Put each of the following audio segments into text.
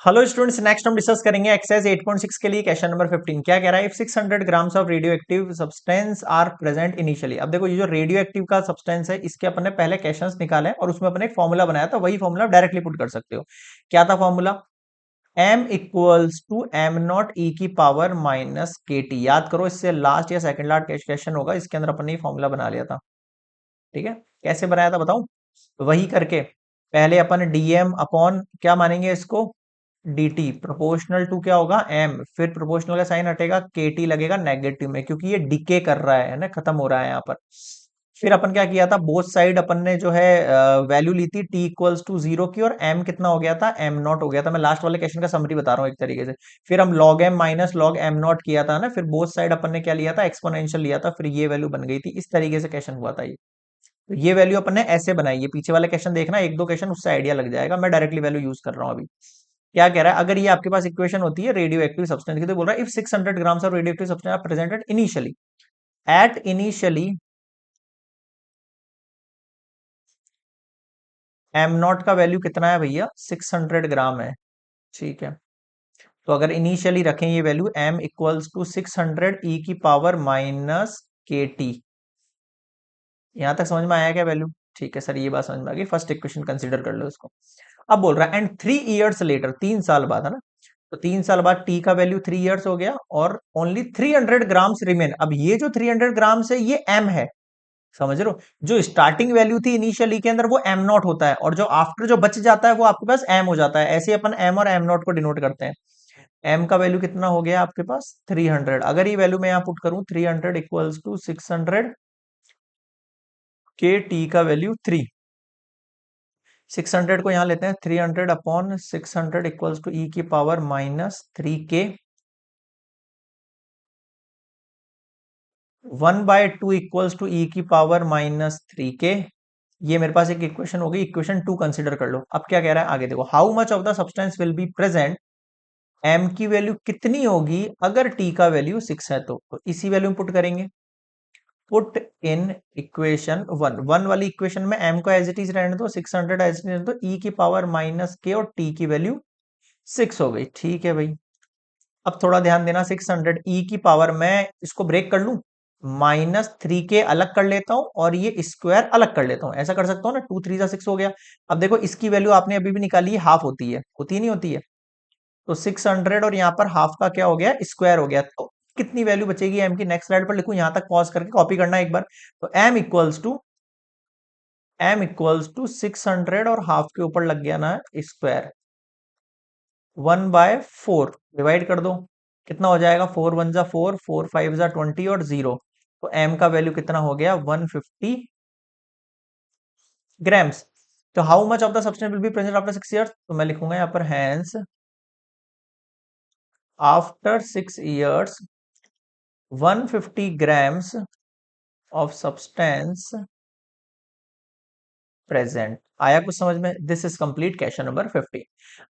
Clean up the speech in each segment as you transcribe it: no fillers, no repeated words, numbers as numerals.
Hello students, next हम discuss करेंगे exercise 8.6 के लिए क्वेश्चन नंबर 15। क्या कह रहा है? If 600 grams of radioactive substance are present initially. अब देखो, ये जो रेडियो एक्टिव का सब्सटेंस है, इसके अपन ने पहले क्वेश्चंस निकाले और उसमें अपने एक फॉर्मूला बनाया था। वही फॉर्मूला डायरेक्टली पुट कर सकते हो। क्या था formula? m equals to M naught E की पावर माइनस के टी। याद करो, इससे लास्ट या सेकंड लास्ट क्वेश्चन होगा, इसके अंदर अपन ने फॉर्मूला बना लिया था। ठीक है, कैसे बनाया था बताऊं? वही करके पहले अपन डीएम अपॉन क्या मानेंगे इसको, dt प्रोपोर्शनल टू क्या होगा, m। फिर प्रोपोर्शनल का साइन हटेगा, kt लगेगा नेगेटिव में, क्योंकि ये डिके कर रहा है ना, खत्म हो रहा है यहाँ पर। फिर अपन क्या किया था, बोथ साइड अपन ने जो है वैल्यू ली थी t इक्वल्स टू 0 की, और m कितना हो गया था, m नॉट हो गया था। मैं लास्ट वाले क्वेश्चन का समरी बता रहा हूँ एक तरीके से। फिर हम log m minus log m not किया था ना, फिर बोथ साइड अपन ने क्या लिया था, एक्सपोनेंशियल लिया था, फिर ये वैल्यू बन गई थी। इस तरीके से क्वेश्चन हुआ था ये। तो ये वैल्यू अपन ने ऐसे बनाई है। पीछे वाला क्वेश्चन देखना, एक दो क्वेश्चन उससे आइडिया लग जाएगा। मैं डायरेक्टली वैल्यू यूज कर रहा हूँ अभी। क्या कह रहा है? अगर ये आपके पास इक्वेशन होती है रेडियो एक्टिव सब्सटेंस की, तो बोल रहा है if 600 grams of radioactive substance are presented initially at initially M not का वैल्यू कितना है भैया, 600 ग्राम है। ठीक है, तो अगर इनिशियली रखें ये वैल्यू m इक्वल्स टू 600 ई की पावर माइनस के टी। यहां तक समझ में आया क्या वैल्यू? ठीक है सर, ये बात समझ में आ गई। फर्स्ट इक्वेशन कंसीडर कर लो इसको। अब बोल रहा है एंड 3 इयर्स लेटर, 3 साल बाद, है ना? तो 3 साल बाद टी का वैल्यू 3 इयर्स हो गया, और ओनली 300 ग्राम्स रिमेन। अब ये जो 300 ग्राम्स है ये एम है, समझ रहे हो? जो स्टार्टिंग वैल्यू थी इनिशियली के अंदर वो एम नॉट होता है, और जो आफ्टर जो बच जाता है वो आपके पास एम हो जाता है। ऐसे अपन एम और एम नॉट को डिनोट करते हैं। एम का वैल्यू कितना हो गया आपके पास, 300। अगर ये वैल्यू मैं यहां पुट करूं, 300 इक्वल्स टू 600 के टी का वैल्यू 3। 600 को यहां लेते हैं, 300 अपॉन 600 इक्वल्स टू ई की पावर माइनस 3 के। 1/2 इक्वल्स टू ई की पावर माइनस 3 के। ये मेरे पास एक इक्वेशन हो गई। इक्वेशन 2 कंसीडर कर लो। अब क्या कह रहा है आगे देखो, how much of the substance will be present, M की वैल्यू कितनी होगी अगर टी का वैल्यू 6 है। तो इसी वैल्यू में पुट करेंगे। पुट इन इक्वेशन 1, 1 वाली इक्वेशन में एम को एज इट इज रहने दो, 600 एज इट इज रहने दो, ई की पावर माइनस के, और टी की वैल्यू 6 हो गई। ठीक है भाई, अब थोड़ा ध्यान देना, 600 ई की पावर, मैं इसको ब्रेक कर लूं, -3 के अलग कर लेता हूं, और ये स्क्वायर अलग कर लेता हूं। ऐसा कर सकता हूं ना, 2 3 6 हो गया। अब देखो, इसकी वैल्यू आपने अभी भी निकाली है, हाफ होती है नहीं होती है? तो 600 और यहाँ पर हाफ का क्या हो गया, स्क्वायर हो गया। तो कितनी वैल्यू बचेगी एम की? नेक्स्ट स्लाइड पर लिखूं, यहां तक पॉज करके कॉपी करना एक बार। तो m इक्वल्स टू 600, और हाफ के ऊपर लग गया ना स्क्वायर, 1/4 डिवाइड कर दो। कितना हो जाएगा, 4 1 जा 4, 4 5 जा 20, और 0। तो m का वैल्यू कितना हो गया, 150 ग्राम्स। तो how much of the substance will be present after 6 years? तो मैं लिखूंगा यहाँ पर hence after 6 years 150 grams of substance present. आया कुछ समझ में? This is complete question number 50।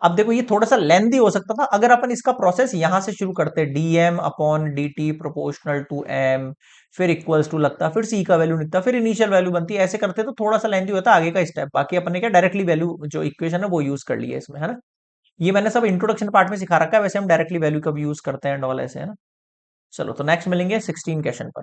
अब देखो, ये थोड़ा सा लेंदी हो सकता था अगर अपन इसका प्रोसेस यहां से शुरू करते, dM upon dt proportional to M, फिर इक्वल्स टू लगता, फिर सी का वैल्यू निकलता, फिर इनिशियल वैल्यू बनती। ऐसे करते तो थोड़ा सा लेंदी होता आगे का स्टेप। बाकी अपन ने क्या डायरेक्टली वैल्यू जो इक्वेशन है वो यूज कर लिया इसमें, है ना? ये मैंने सब इंट्रोडक्शन पार्ट में सिखा रखा है, वैसे हम डायरेक्टली वैल्यू कब यूज करते हैं, ऑल ऐसे, है ना? चलो, तो नेक्स्ट मिलेंगे 16 क्वेश्चन पर।